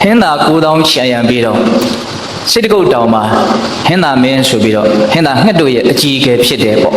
hén là cố đong chạy yam bị rồi sẽ được câu đầu mà hén là men số bị rồi hén là hết đôi chỉ cáiဖြစ်đấy bộ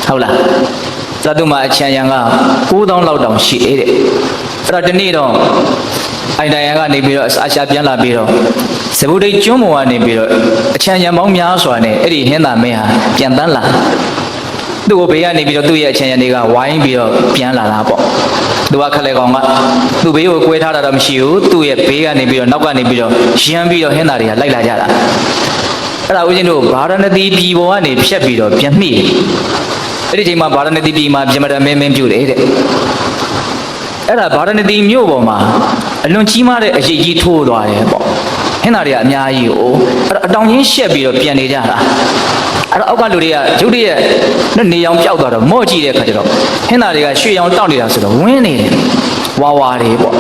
hậu là ra tụi mà chạy yam à cố đong lao động xí đấy ra đến đây rồi ai đây cái này bị rồi sao chạy biến là bị rồi sẽ bù đây chúng mua này bị rồi chạy yam mong nhớ số này ấy thì hén là men à biến单là tôi bây giờ này bị rồi tôi chạy yam này cái vay bị rồi biến là bộ tôi khá là ngon á, tôi bây giờ quay tháo ra làm xíu, tôi bây giờ này bây giờ nấu cái này bây giờ, xem bây giờ hiện tại là lấy lại ra, cái đó cái gì đó, bà ra này đi bò anh này xếp bây giờ biến mì, cái gì mà bà ra này đi mà bây giờ mình chịu đấy, cái đó bà ra này đi nhiều bò mà, luôn chỉ mà cái gì thua rồi, hiện tại là nhà yêu, đồng nhiên xếp bây giờ biến này ra. ở cái lối đi à, chỗ đi nó nhiều ông cháu đó, mỗi chi đấy cái đó, hiện tại là suy ông tao đi ra rồi, nguyên này, wow đấy bộ,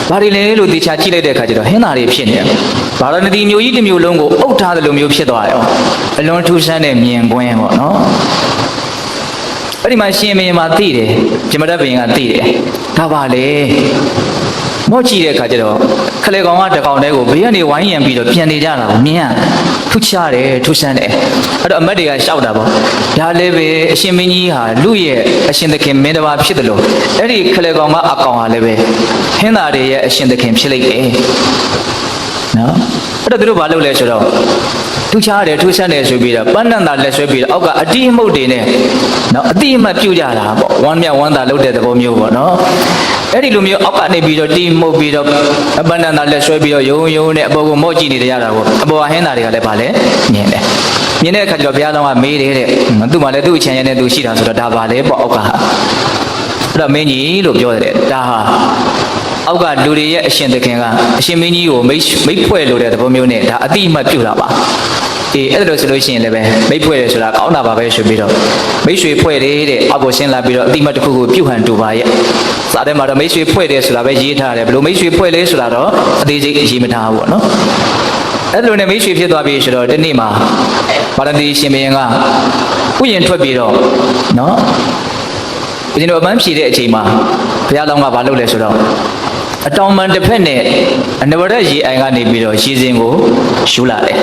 bà đi lên lối đi cha chi đấy cái đó, hiện tại là phiền đấy, bà nói đi nhiều ít thì nhiều lông của, ốc thà thì lông nhiều phiền đó, lông thu sang này miền quê mà nó, ở đây mà xem mình mà tí đấy, chỉ mà đã về ngàn tí đấy, ta bảo đấy, mỗi chi đấy cái đó, cái này con ăn con này của bây giờ này vài year bị rồi phiền đi ra là miền thu cha đấy, thu sang đấy, ở đó mấy đứa cái sao đó bộ, đã lấy về xem mình như hà, lui xem được cái mấy đứa vào phiền đó, ở đây cái này con ăn con lấy về, hiện tại đấy xem được cái phiền đấy, nó, ở đó tụi nó lấy số đó, thu cha đấy, thu sang đấy số bị rồi, bản năng là số bị rồi, ở cái đi một đi này, nó đi mà tiêu ra là bộ, one ta lấy được bao nhiêu bộ, nó ấy thì lúc nhiều ốc này bị rồi tìm một bị rồi bản năng là xoay bị rồi yêu này bao gồm mỗi chi này ra rồi bao hết là cái phải đấy nhìn này cái bây giờ mấy đấy tụi mà lấy tụi chén này tụi xí ra rồi đã phải đấy bao cả rồi mấy nhỉ lúc vô đấy đã ốc cái lúa đấy xem được cái xem mấy nhỉ của mấy phơi lúa đấy bao nhiêu này đã đi mà tiêu là ba thì ở đó solution xin là về mấy phơi rồi là có nào bảo vệ bị rồi mấy suy phơi đấy ốc có xin là bị rồi đi mà tụi tiêu hành tụi vậy sao đây mà đó mấy suy phơi đấy là về gì thà đấy, lúc mấy suy phơi đấy là đó thì gì mình thà vậy nó, ở lúc này mấy suy phơi đó bị rồi đến đây mà, bà đang đi xem mình à, cái gì thôi bị rồi, nó, cái gì đó bán xí đấy chỉ mà, bây giờ long bà lúc này rồi, trong mình tập này, anh nói cái gì anh ăn bị rồi, xí riêng của, xú lại đấy,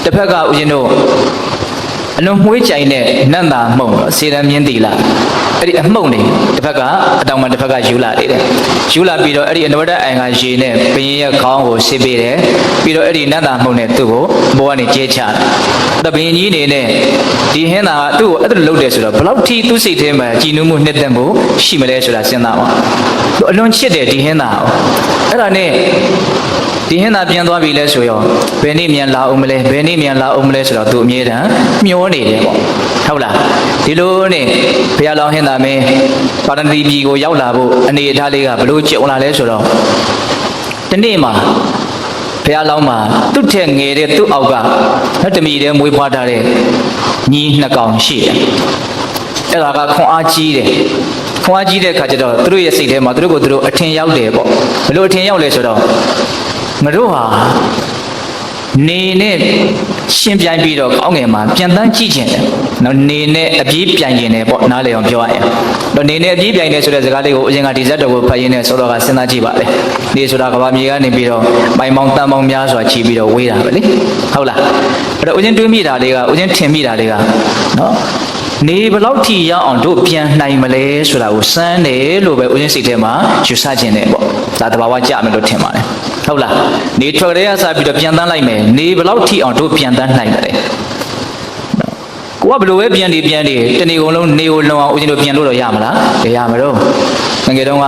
tập cái cái gì đó, anh nói chạy này, năn nà mông, xí ra miếng đi là. ở đây mông này, tập cái, trong mình tập cái xú lại đấy, xú lại bị rồi, ở đây anh nói anh ăn gì này, bây giờ con của xí bị đấy, bị rồi ở đây năn nà mông này, tụi của, bố anh chế chán, đó bây giờ như này, thì hiện tại tụi ở đây lâu đấy rồi, bao lâu thì tụi sĩ thế mà chỉ nuôi một nét đam bố, xí mà đấy rồi xem nào, tụi anh chết đấy thì hiện nào, ở đây này, thì hiện tại biến đổi bị lấy rồi, bên này miền Lào lấy, bên này miền Lào lấy rồi tụi mình đó, nhiều này đấy, không là, thì lúc này, bây giờ Lào hiện tại mình, bắt đầu đi bị cái giáo là bộ, anh ấy thay đi cái, bây giờ chịu là lấy rồi, thế này mà, bây giờ Lào mà, tụt theo nghề đấy tụt áo cả, nó chỉมีđấy mùi phát ra đấy, nhìn nó còn xí đấy, cái là cái không ai chi đấy. không ai chỉ đấy cái đó, tụi nó sẽ thế mà tụi nó có tụi nó thiên giáo đấy bộ, lúc thiên giáo lấy số đó, mà rồi à, nè xem biến bị rồi, ông nghe mà biến thành chi chuyện, nó nè bị biến gì này bộ, nào lấy ôngပြောai, đó nè bị biến này số đó cái này cái gì đó cái phải này số đó cái sinh ra chi vậy, đi số đó cái bao nhiêu này bị rồi, bài mong ta mong nhớ rồi chi bị rồi quay ra vậy, không là, đó cái chuyện bị ra đấy cái, cái chuyện bị ra đấy cái, nó nếu bao lâu thì ôngတို့ပြန်နိုင်မလဲဆိုတာကိုစမ်းတယ်လို့ပဲဦးဇင်းစိတ်ထဲမှာယူဆခြင်းတယ်ပေါ့ဒါတဘာဝကြမယ်လို့ထင်ပါတယ်ဟုတ်လားနေထွက်တဲ့အစားပြီးတော့ပြန်တန်းလိုက်မယ်နေဘယ်လောက်ထိအောင်တို့ပြန်တန်းနိုင်တယ်ကိုကဘယ်လိုပဲပြန်နေတနေ့ကုန်လုံးနေကိုလုံအောင်ဦးဇင်းတို့ပြန်လို့တော့ရမလားရမှာတော့ငယ်တုန်းက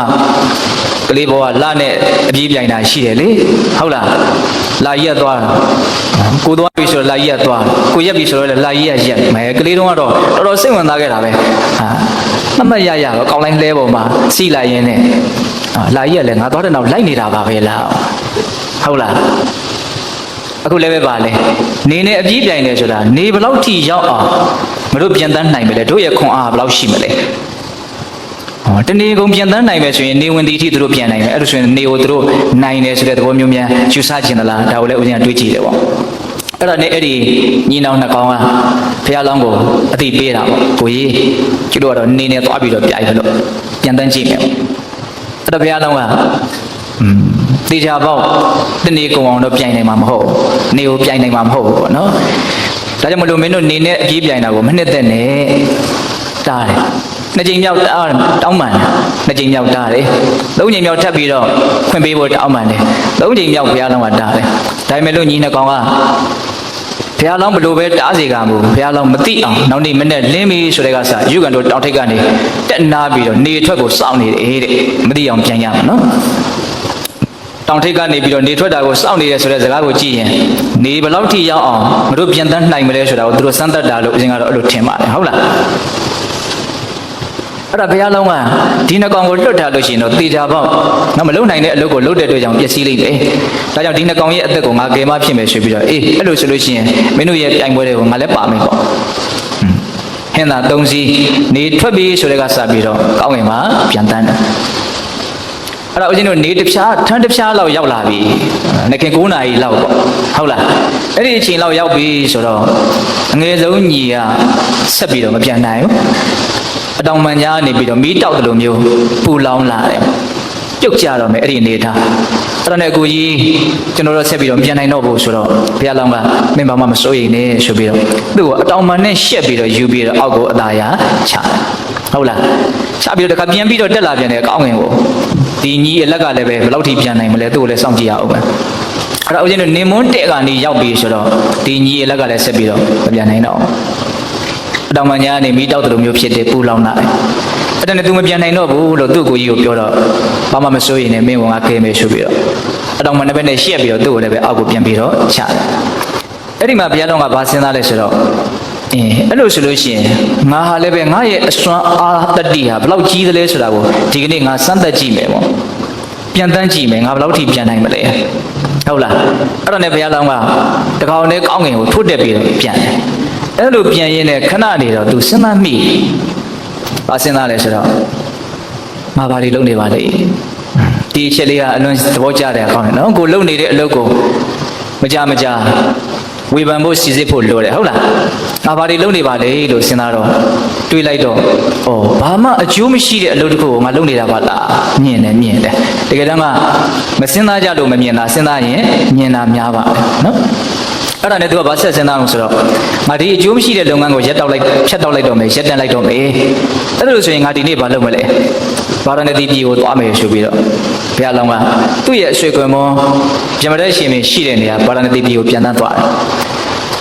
ကလေးဘောကလနဲ့အပြေးပြိုင်တာရှိတယ်လေဟုတ်လားလာရက်သွားကိုသွားပြီဆိုတော့လာရက်သွားကိုရက်ပြီဆိုတော့လာရက်မယ်ကလေးတုန်းကတော့တော်တော်စိတ်ဝင်စားခဲ့တာပဲဟာမှတ်ရတော့ကောင်းလိုက်လဲပေါ်မှာစီလိုက်ရင်းနဲ့လာရက်လဲငါသွားတဲ့နောက်လိုက်နေတာပါပဲလားဟုတ်လားအခုလည်းပဲပါလဲနေနဲ့အပြေးပြိုင်တယ်ဆိုတာနေဘယ်လောက်ထိရောက်အောင်မတို့ပြန်တန်းနိုင်မလဲတို့ရဲ့ခွန်အားဘယ်လောက်ရှိမလဲတနေ့ကုန်ပြန်တန်းနိုင်မယ်ဆိုရင်နေဝင်တီအထိသူတို့ပြန်နိုင်မယ်အဲ့လိုဆိုရင်နေကိုသူတို့နိုင်တယ်ဆိုတဲ့သဘောမျိုးများယူဆခြင်းသလားဒါကိုလည်းဦးဇင်းကတွေးကြည့်တယ်ပေါ့အဲ့တော့ねအဲ့ဒီညီနောင်နှစ်ကောင်ကဘုရားလောင်းကိုအတိပေးတာပေါ့ကိုကြီးကျတို့ကတော့နေနဲ့သွားပြီးတော့ပြိုင်လို့ပြန်တန်းကြည့်မယ်အဲ့တော့ဘုရားလောင်းက တေချာပေါက်တနေ့ကုံအောင်တော့ပြိုင်နိုင်မှာမဟုတ်နေကိုပြိုင်နိုင်မှာမဟုတ်ဘူးပေါ့နော်ဒါကြောင့်မလို့မင်းတို့နေနဲ့အပြေးပြိုင်တာကိုမနှစ်သက်နဲ့တားတယ်နှစ်ကြိမ်မြောက်တောင်းပန်တယ်နှစ်ကြိမ်မြောက်တားတယ်သုံးကြိမ်မြောက်ထပ်ပြီးတော့ခွင့်ပေးဖို့တောင်းပန်တယ်သုံးကြိမ်မြောက်ဘုရားလောင်းကတားတယ်ဒါပေမဲ့လို့ညီနှစ်ကောင်ကဘုရားလောင်းဘလို့ပဲတားစီကမှုဘုရားလောင်းမသိအောင်နောက်နေ့မနေ့လင်းပြီဆိုတဲ့ကစယူကန်တို့တောင်ထိပ်ကနေတက်နာပြီးတော့နေထွက်ကိုစောင့်နေတယ်တဲ့မသိအောင်ပြန်ရမှာနော်တောင်ထိပ်ကနေပြီးတော့နေထွက်တာကိုစောင့်နေရဆိုတဲ့စကားကိုကြည့်ရင်နေဘလောက်ထိရောက်အောင်မတို့ပြန်တန်းနိုင်မလဲဆိုတာကိုသူတို့စမ်းသပ်တာလို့အရင်ကတော့အဲ့လိုထင်ပါတယ်ဟုတ်လားအဲ့ဒါဘုရားလောင်းကဒီနှကောင်ကိုလွတ်ထားလို့ရှိရင်တော့တေချာပေါက်ငါမလုံနိုင်တဲ့အလုပ်ကိုလုပ်တဲ့အတွက်ကြောင့်ပျက်စီးလိမ့်မယ်။ဒါကြောင့်ဒီနှကောင်ရဲ့အသက်ကိုငါကယ်မဖြစ်မယ်ဆိုပြီးတော့အဲ့လိုဆိုလို့ရှိရင်မင်းတို့ရဲ့ပြိုင်ပွဲတွေကိုငါလည်းပါမယ်ပေါ့။ဟင်းသာ၃စီးနေထွက်ပြီးဆိုတဲ့ကစပြီးတော့ကောင်းငင်မှာပြန်တန်းတယ်။အဲ့တော့ဦးဇင်းတို့နေတစ်ဖြားထန်းတစ်ဖြားလောက်ရောက်လာပြီ။နှစ်ခင်9နာရီလောက်ပေါ့။ဟုတ်လား။အဲ့ဒီအချိန်လောက်ရောက်ပြီဆိုတော့အငယ်ဆုံးညီကဆက်ပြီးတော့မပြန်နိုင်ဘူး။အတောင်ပန်ကြားနေပြီးတော့မီးတောက်တယ်လို့မျိုးပူလောင်လာတယ်ပြုတ်ကြတော့မယ်အဲ့ဒီအနေထားအဲ့ဒါနဲ့အကူကြီးကျွန်တော်တို့ဆက်ပြီးတော့ပြန်နိုင်တော့ဘူးဆိုတော့ဘုရားလောင်းကမင်းဘာမှမစိုးရိမ်နဲ့ဆိုပြီးတော့သူ့ကိုအတောင်ပန်နဲ့ရှက်ပြီးတော့ယူပြီးတော့အောက်ကိုအသာရချဟုတ်လားချပြီးတော့တခါပြန်ပြီးတော့တက်လာပြန်တယ်ကောင်းငင်ကိုဒီညီအလက်ကလည်းပဲဘယ်လောက်ထိပြန်နိုင်မလဲသူ့ကိုလည်းစောင့်ကြည့်ရအောင်ပဲအဲ့ဒါဦးဇင်းတို့နေမွန်းတဲ့ကနေရောက်ပြီးဆိုတော့ဒီညီအလက်ကလည်းဆက်ပြီးတော့မပြန်နိုင်တော့အတောင်ပန်ညာနေမိတောက်တယ်လို့မျိုးဖြစ်တယ်ပူလောင်လာတယ်အဲ့ဒါနဲ့ तू မပြန်နိုင်တော့ဘူးလို့သူ့ကိုကြီးကိုပြောတော့ဘာမှမစိုးရင်လည်းမင်းကငါခဲမယ်ဆိုပြီးတော့အတောင်ပန်တစ်ဘက်နဲ့ရှက်ပြီးတော့သူ့ကိုလည်းပဲအောက်ကိုပြန်ပြီးတော့ချတယ်အဲ့ဒီမှာဘုရားတော်ကဘာစဉ်းစားလဲဆိုတော့အဲ့လိုဆိုလို့ရှိရင်ငါဟာလည်းပဲငါရဲ့အစွမ်းအားတတိဟာဘယ်လောက်ကြီးသလဲဆိုတာကိုဒီကနေ့ငါစမ်းသပ်ကြည့်မယ်ပေါ့ပြန်တန်းကြည့်မယ်ငါဘယ်လောက်ထိပြန်နိုင်မလဲဟုတ်လားအဲ့ဒါနဲ့ဘုရားတော်ကတကောင်နဲ့ကောင်းငင်ကိုထိုးတက်ပြီးတော့ပြန်တယ်အဲ့လိုပြန်ရင်းနဲ့ခဏနေတော့ तू စဉ်းစားမိဘာစဉ်းစားလဲဆိုတော့ငါဘာတွေလုပ်နေပါလဲဒီအချက်လေးကအလွန်သဘောကျတယ်ကောင်းတယ်နော်ကိုလုပ်နေတဲ့အလုပ်ကိုမကြဝေဖန်ဖို့စီစစ်ဖို့လိုတယ်ဟုတ်လားငါဘာတွေလုပ်နေပါလဲလို့စဉ်းစားတော့တွေးလိုက်တော့ဘာမှအကျိုးမရှိတဲ့အလုပ်တစ်ခုကိုငါလုပ်နေတာပါလားမြင်တယ်တကယ်တမ်းကမစဉ်းစားကြလို့မမြင်တာစဉ်းစားရင်မြင်တာများပါတယ်နော်အဲ့ဒါနဲ့သူကဘာဆက်စဉ်းစားအောင်ဆိုတော့ငါဒီအကျိုးမရှိတဲ့လုပ်ငန်းကိုရက်တောက်လိုက်ဖြတ်တောက်လိုက်တော့မယ်ရက်တန်းလိုက်တော့မယ်အဲ့လိုဆိုရင်ငါဒီနေ့ဘာလုပ်မလဲဘာရဏသီပြည်ကိုသွားမယ်ဆိုပြီးတော့ဘုရားလောင်းကသူ့ရဲ့အဆွေကွယ်မောပြမတဲ့ရှင်မင်းရှိတဲ့နေရာဘာရဏသီပြည်ကိုပြန်တန်းသွားတယ်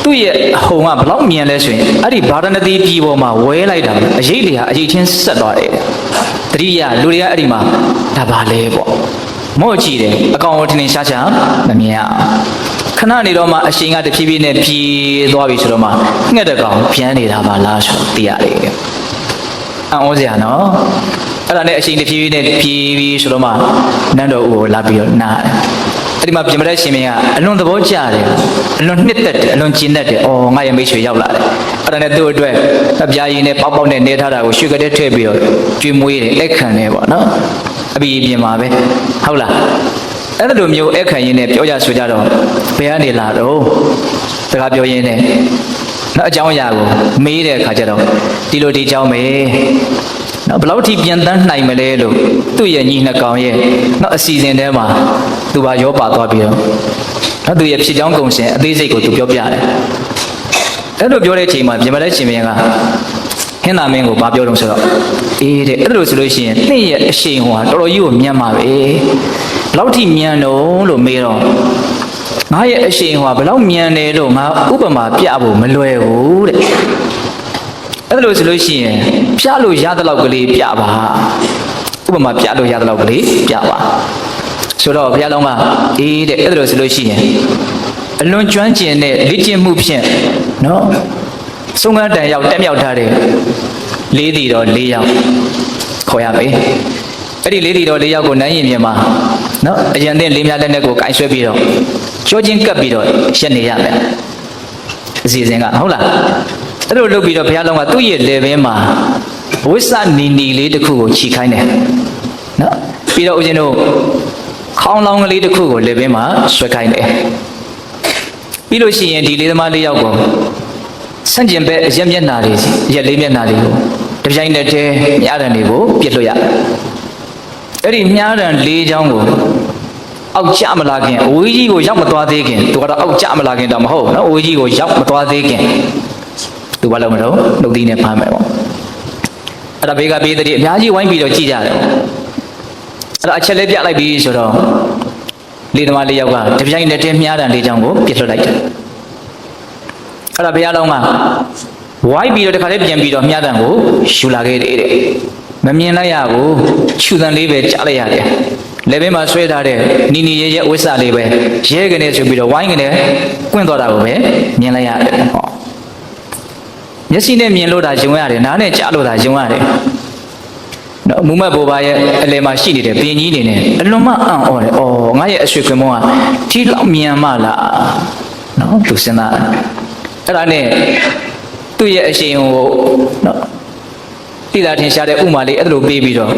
သူ့ရဲ့အဟုံကဘလောက်မြန်လဲဆိုရင်အဲ့ဒီဘာရဏသီပြည်ပေါ်မှာဝဲလိုက်တာအရေးတွေဟာအရေးချင်းဆက်သွားတယ်တတိယလူတွေကအဲ့ဒီမှာဒါပါလဲပေါ့မော့ကြည့်တယ်အကောင်ကိုထင်ရှားရှားမမြင်ရခဏနေတော့မှအရှင်ကတဖြည်းဖြည်းနဲ့ပြေးသွားပြီဆိုတော့မှငှက်တကောင်ပြန်နေတာပါလားဆိုသိရတယ်အံ့ဩစရာနော်အဲ့ဒါနဲ့အရှင်တဖြည်းဖြည်းနဲ့ပြေးပြီးဆိုတော့မှနန်းတော်ဦးကိုလာပြီးတော့နားတယ်အဲ့ဒီမှာပြင်မတဲ့ရှင်မင်းကအလွန်သဘောကျတယ်အလွန်နှစ်သက်တယ်အလွန်ကျဉ်တတ်တယ်ငါရဲ့မိတ်ဆွေရောက်လာတယ်အဲ့ဒါနဲ့သူ့အတွက်အပြာရည်နဲ့ပေါက်နဲ့နေထားတာကိုရွှေကတဲ့ထည့်ပြီးတော့ကျွေးမွေးတယ်လက်ခံတယ်ပေါ့နော်အပြီးပြင်ပါပဲဟုတ်လားအဲ့လိုမျိုးအခန့်ရင်းနဲ့ပြောကြဆိုကြတော့ဘယ်ကနေလာတော့စကားပြောရင်းနဲ့နောက်အကြောင်းအရာကိုမေးတဲ့အခါကျတော့ဒီလိုဒီအကြောင်းပဲနော်ဘယ်လောက်ထိပြန်တန်းနိုင်မလဲလို့သူ့ရဲ့ညီနှစ်ကောင်ရဲ့နောက်အစီအစဉ်ထဲမှာသူပါရောပါသွားပြီးတော့နောက်သူရဲ့ဖြစ်ကြောင်းကုံစင်အသေးစိတ်ကိုသူပြောပြတယ်အဲ့လိုပြောတဲ့အချိန်မှာပြင်မတဲ့ရှင်မင်းကဟင်းသာမင်းကိုဘာပြောတော့ဆိုတော့တဲ့အဲ့လိုဆိုလို့ရှိရင်သင်ရဲ့အရှိန်ဟောတော်တော်ကြီးကိုမြန်ပါပဲဘယ်လောက်ထိမြန်တော့လို့မေးတော့ငါရဲ့အရှိန်ဟောဘယ်လောက်မြန်တယ်လို့ငါဥပမာပြဖို့မလွယ်ဘူးတဲ့အဲ့လိုဆိုလို့ရှိရင်ပြလို့ရတဲ့လောက်ကလေးပြပါဥပမာပြလို့ရတဲ့လောက်ကလေးပြပါဆိုတော့ဘုရားလောင်းကတဲ့အဲ့လိုဆိုလို့ရှိရင်အလွန်ကျွမ်းကျင်တဲ့လေ့ကျင့်မှုဖြင့်နော်ဆုံးကန်းတန်ရောက်တက်မြောက်ထားတဲ့လေးတီတော်၄ယောက်ခေါ်ရမယ်အဲ့ဒီလေးတီတော်၄ယောက်ကိုနန်းရင်ပြင်မှာနော်အရန်တဲ့လေးများလက်နဲ့ကိုကင်ဆွဲပြီးတော့ကြောချင်းကပ်ပြီးတော့ရက်နေရမယ်အစီအစဉ်ကဟုတ်လားအဲ့လိုလုပ်ပြီးတော့ဘုရားလောင်းကသူ့ရဲ့လေဘင်းမှာဝိသနီနီလေးတစ်ခုကိုခြိခိုင်းတယ်နော်ပြီးတော့ဦးဇင်းတို့ခေါင်းလောင်းကလေးတစ်ခုကိုလေဘင်းမှာဆွဲခိုင်းတယ်ပြီးလို့ရှိရင်ဒီလေးသမား၄ယောက်ကိုဆန့်ကျင်ဘက်အရက်မျက်နှာတွေရက်လေးမျက်နှာတွေကိုတပြိုင်တည်းမြားတံတွေကိုပြစ်လို့ရတယ်အဲ့ဒီမြားတံ၄ချောင်းကို အောက်ကျမလာခင်အဝေးကြီးကိုရောက်မသွားသေးခင်သူကတော့အောက်ကျမလာခင်တော့မဟုတ်နော်အဝေးကြီးကိုရောက်မသွားသေးခင်သူဘာလို့မလို့နှုတ်သီးနဲ့ဖမ်းမယ်ပေါ့အဲ့ဒါဘေးကပေးတဲ့အများကြီးဝိုင်းပြီးတော့ကြည်ကြတယ်ပေါ့အဲ့ဒါအချက်လေးပြလိုက်ပြီးဆိုတော့လေသမားလေးယောက်ကတပြိုင်နက်တည်းမြားတန်လေးချောင်းကိုပြစ်လွှတ်လိုက်တယ်အဲ့ဒါဘုရားလောင်းကဝိုင်းပြီးတော့တခါလေးပြန်ပြီးတော့မြားတန်ကိုယူလာခဲ့တယ်တဲ့မမြင်လိုက်ရဘူးခြူတန်လေးပဲကြားလိုက်ရတယ်လက်ဘေးမှာဆွဲထားတဲ့နီနီရဲရဲဝိဆာလေးပဲရဲကနေဆိုပြီးတော့ဝိုင်းကနေကွင့်သွားတာကိုပဲမြင်လိုက်ရတယ်ဟောမျက်စိနဲ့မြင်လို့ဒါယုံရတယ်နားနဲ့ကြားလို့ဒါယုံရတယ်နော်မူမတ်ဘိုဘာရဲ့အလယ်မှာရှိနေတဲ့ပင်ကြီးနေနဲ့အလွန်မှအံ့ဩတယ်။ငါရဲ့အရွှေခွင်မောကဒီလောက်မြန်မှလားနော်လူစင်သားအဲ့ဒါနဲ့သူ့ရဲ့အရှင်ကိုနော်တိလာထင်ရှားတဲ့ဥမာလေးအဲ့လိုပေးပြီးတော့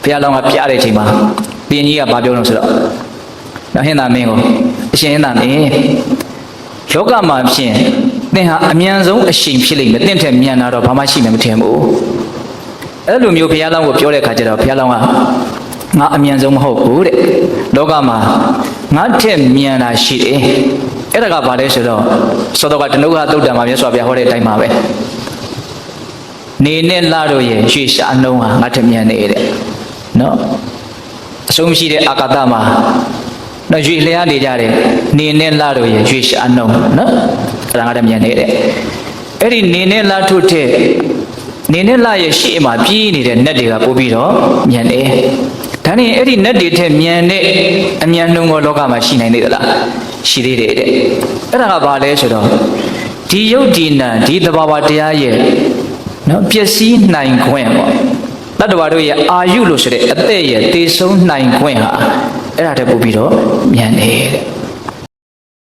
ဘုရားလောင်းကပြတဲ့အချိန်မှာပင်ကြီးကဘာပြောလို့ဆိုတော့နော်ဟင်သာမင်းကိုအရှင်ဟင်သာမင်းလောကမှာဖြင့်သင်ဟာအမြန်ဆုံးအရှင်ဖြစ်လိမ့်မယ်သင်ထက်မြန်တာတော့ဘာမှရှိမှမထင်ဘူးအဲ့လိုမျိုးဘုရားလောင်းကိုပြောတဲ့အခါကျတော့ဘုရားလောင်းကငါအမြန်ဆုံးမဟုတ်ဘူးတဲ့လောကမှာငါထက်မြန်တာရှိတယ်အဲ့ဒါကဘာလဲဆိုတော့သောတော်ကတနုခသုတ်တံမှာမြတ်စွာဘုရားဟောတဲ့အတိုင်းပါပဲနေနဲ့လတို့ရဲ့ရွှေရှာနှုံးဟာငါထက်မြန်နေတဲ့နော်အဆုံးမရှိတဲ့အာကာသမှာနော်ရွှေလျားနေကြတယ်နေနဲ့လတို့ရဲ့ရွှေရှာနှုံးနော်အဲ့ဒါငါထက်မြန်နေတဲ့အဲ့ဒီနေနဲ့လထုတ်တဲ့နေနဲ့လရဲ့ရှေ့မှာပြေးနေတဲ့နတ်တွေကပို့ပြီးတော့မြန်တယ်ဒါနဲ့အဲ့ဒီနတ်တွေထက်မြန်တဲ့အမြန်နှုံးကိုလောကမှာရှိနိုင်သေးသလားရှိသေးတယ်တဲ့အဲ့ဒါကဘာလဲဆိုတော့ဒီယုတ်ဒီနံဒီသဘာဝတရားရဲ့နော်ပျက်စီးနိုင်ခွင့်ပေါ့တတ္တဝါတို့ရဲ့အာယုလို့ဆိုတဲ့အသက်ရဲ့တည်ဆုံးနိုင်ခွင့်ဟာအဲ့ဒါတည်းပို့ပြီးတော့မြန်တယ်တဲ့